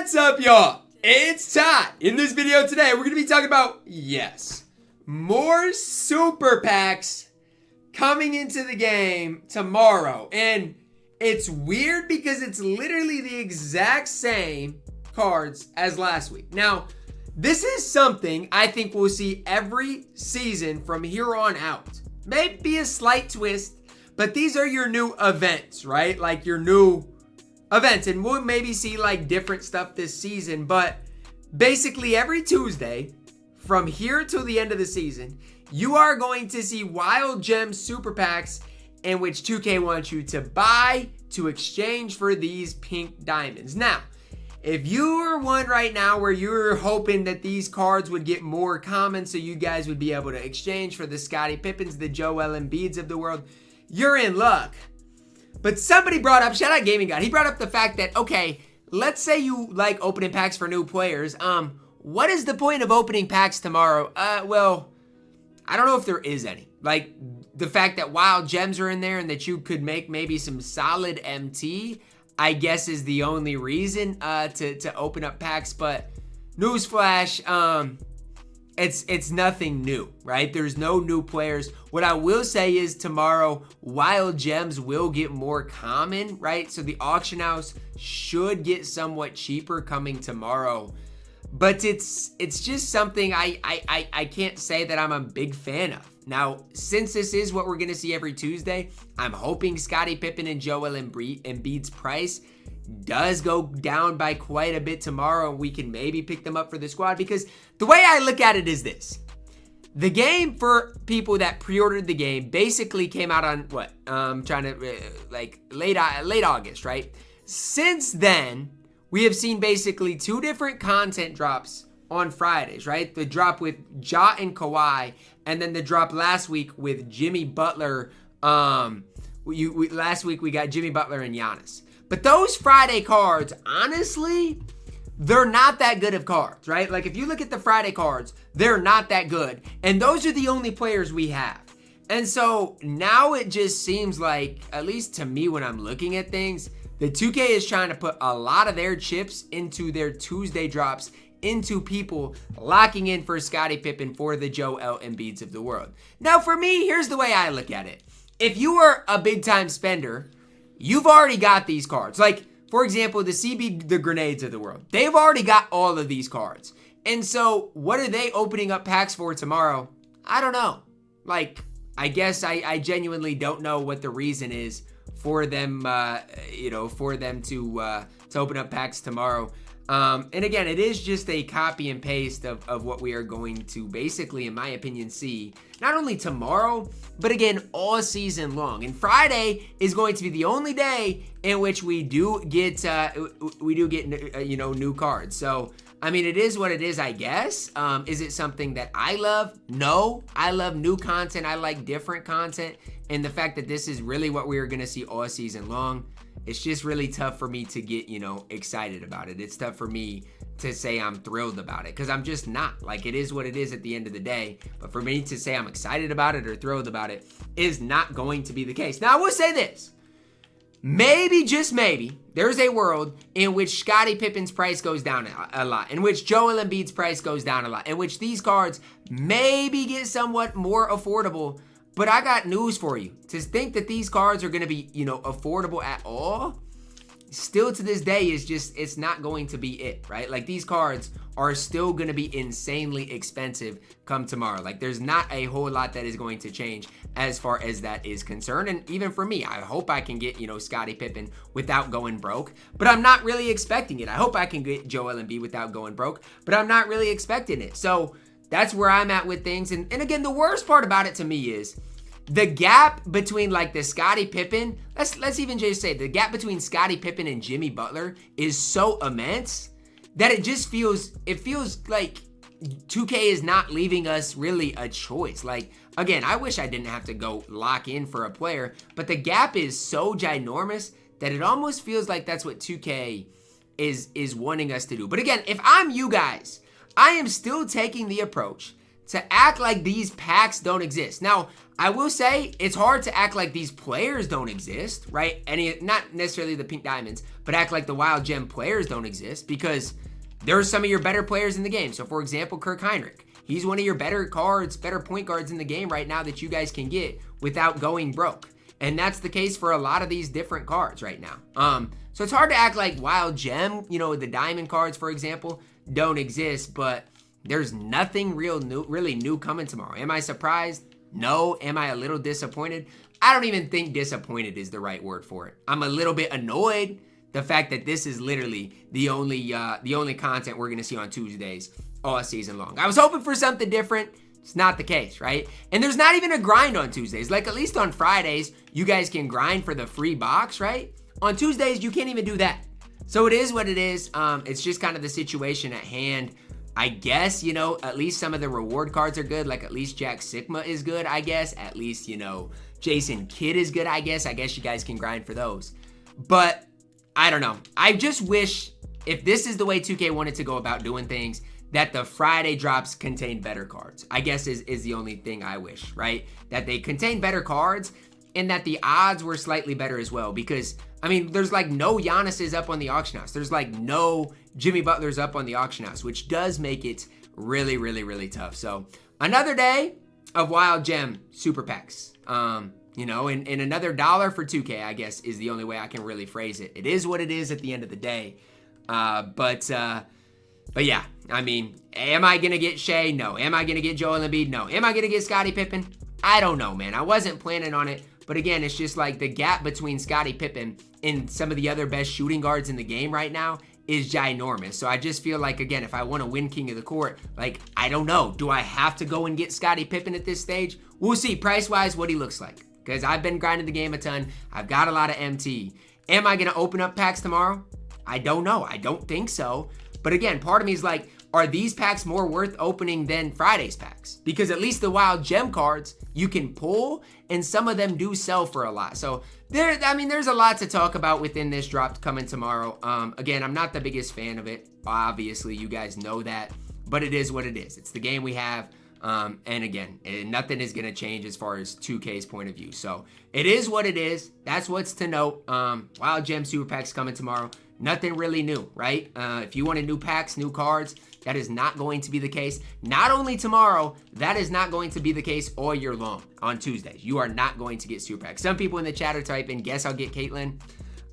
What's up, y'all? It's Ty. In this video today, we're going to be talking about, yes, more super packs coming into the game tomorrow. And it's weird because it's literally the exact same cards as last week. Now, this is something I think we'll see every season from here on out. Maybe a slight twist, but these are your new events, right? Like your new events, and we'll maybe see like different stuff this season, but basically every Tuesday from here till the end of the season, you are going to see Wild Gems super packs in which 2K wants you to buy to exchange for these pink diamonds. Now, if you're one right now where you're hoping that these cards would get more common so you guys would be able to exchange for the Scottie Pippens, the Joel Embiids of the world, you're in luck. But somebody brought up, shout out Gaming God, he brought up the fact that, okay, let's say you like opening packs for new players. What is the point of opening packs tomorrow? Well, I don't know if there is any. Like, the fact that Wild Gems are in there and that you could make maybe some solid MT, I guess is the only reason to open up packs. But newsflash, it's nothing new, right? There's no new players. What I will say is tomorrow, Wild Gems will get more common, right? So the auction house should get somewhat cheaper coming tomorrow. But it's just something I can't say that I'm a big fan of. Now, since this is what we're going to see every Tuesday, I'm hoping Scottie Pippen and Joel Embiid's price does go down by quite a bit tomorrow, and we can maybe pick them up for the squad, because the way I look at it is this. The game, for people that pre-ordered the game, basically came out on what? Late August, right? Since then, we have seen basically two different content drops on Fridays, right? The drop with Ja and Kawhi, and then the drop last week with Jimmy Butler. Last week we got Jimmy Butler and Giannis. But those Friday cards, honestly, they're not that good of cards, right? Like, if you look at the Friday cards, they're not that good. And those are the only players we have. And so now it just seems like, at least to me when I'm looking at things, the 2K is trying to put a lot of their chips into their Tuesday drops, into people locking in for Scottie Pippen for the Joel Embiids of the world. Now, for me, here's the way I look at it. If you are a big-time spender, you've already got these cards. Like, for example, the CB, the Grenades of the world. They've already got all of these cards. And so, what are they opening up packs for tomorrow? I don't know. Like, I guess I genuinely don't know what the reason is for them, for them to open up packs tomorrow. And again, it is just a copy and paste of what we are going to basically, in my opinion, see not only tomorrow, but again, all season long. And Friday is going to be the only day in which we do get new cards. So, I mean, it is what it is, I guess. Is it something that I love? No, I love new content. I like different content. And the fact that this is really what we are going to see all season long, it's just really tough for me to get, excited about it. It's tough for me to say I'm thrilled about it, because I'm just not. Like, it is what it is at the end of the day. But for me to say I'm excited about it or thrilled about it is not going to be the case. Now, I will say this. Maybe, just maybe, there's a world in which Scottie Pippen's price goes down a lot, in which Joel Embiid's price goes down a lot, in which these cards maybe get somewhat more affordable. But I got news for you. To think that these cards are going to be, affordable at all, still to this day is just, it's not going to be it, right? Like, these cards are still going to be insanely expensive come tomorrow. Like, there's not a whole lot that is going to change as far as that is concerned. And even for me, I hope I can get, Scottie Pippen without going broke, but I'm not really expecting it. I hope I can get Joel Embiid without going broke, but I'm not really expecting it. So that's where I'm at with things. And again, the worst part about it to me is the gap between like the Scottie Pippen, let's even just say the gap between Scottie Pippen and Jimmy Butler is so immense that it feels like 2K is not leaving us really a choice. Like, again, I wish I didn't have to go lock in for a player, but the gap is so ginormous that it almost feels like that's what 2K is wanting us to do. But again, if I'm you guys, I am still taking the approach to act like these packs don't exist. Now, I will say it's hard to act like these players don't exist, right? Not necessarily the pink diamonds, but act like the wild gem players don't exist because there are some of your better players in the game. So for example, Kirk Hinrich, he's one of your better point guards in the game right now that you guys can get without going broke. And that's the case for a lot of these different cards right now. So it's hard to act like wild gem, the diamond cards, for example, don't exist, but there's nothing really new coming tomorrow. Am I surprised? No. Am I a little disappointed? I don't even think disappointed is the right word for it. I'm a little bit annoyed. The fact that this is literally the only content we're going to see on Tuesdays all season long. I was hoping for something different. It's not the case, right? And there's not even a grind on Tuesdays. Like at least on Fridays, you guys can grind for the free box, right? On Tuesdays, you can't even do that. So it is what it is. It's just kind of the situation at hand. I guess, at least some of the reward cards are good. Like at least Jack Sikma is good, I guess. At least, Jason Kidd is good, I guess. I guess you guys can grind for those. But I don't know. I just wish if this is the way 2K wanted to go about doing things, that the Friday drops contain better cards. I guess is the only thing I wish, right? That they contain better cards and that the odds were slightly better as well. Because, there's like no Giannis's up on the auction house. There's like no Jimmy Butler's up on the auction house, which does make it really, really, really tough. So another day of wild gem super packs. And another $1 for 2K, I guess, is the only way I can really phrase it. It is what it is at the end of the day. But yeah, am I going to get Shai? No. Am I going to get Joel Embiid? No. Am I going to get Scottie Pippen? I don't know, man. I wasn't planning on it. But again, it's just like the gap between Scottie Pippen and some of the other best shooting guards in the game right now is ginormous. So I just feel like, again, if I want to win King of the Court, I don't know. Do I have to go and get Scottie Pippen at this stage? We'll see price-wise what he looks like. Because I've been grinding the game a ton. I've got a lot of MT. Am I going to open up packs tomorrow? I don't know. I don't think so. But again, part of me is like, are these packs more worth opening than Friday's packs? Because at least the wild gem cards you can pull, and some of them do sell for a lot. So there's a lot to talk about within this drop coming tomorrow. Again, I'm not the biggest fan of it. Obviously, you guys know that. But it is what it is. It's the game we have. And again, nothing is going to change as far as 2K's point of view. So it is what it is. That's what's to note. Wild Gem Super Packs coming tomorrow. Nothing really new, right? If you wanted new packs, new cards, that is not going to be the case. Not only tomorrow, that is not going to be the case all year long on Tuesdays. You are not going to get Super Packs. Some people in the chat are typing, guess I'll get Caitlyn.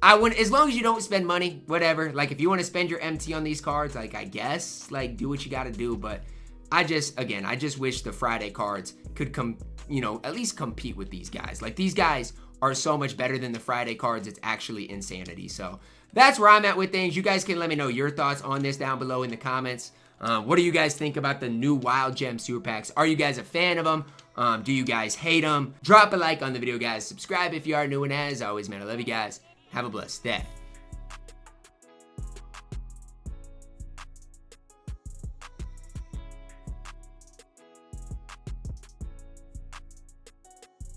I wouldn't, as long as you don't spend money, whatever. Like if you want to spend your MT on these cards, I guess, do what you got to do. But I just wish the Friday cards could at least compete with these guys. Like these guys are so much better than the Friday cards. It's actually insanity. So that's where I'm at with things. You guys can let me know your thoughts on this down below in the comments. What do you guys think about the new Wild Gem Super Packs? Are you guys a fan of them? Do you guys hate them? Drop a like on the video, guys. Subscribe if you are new, and as always, man, I love you guys. Have a blessed day.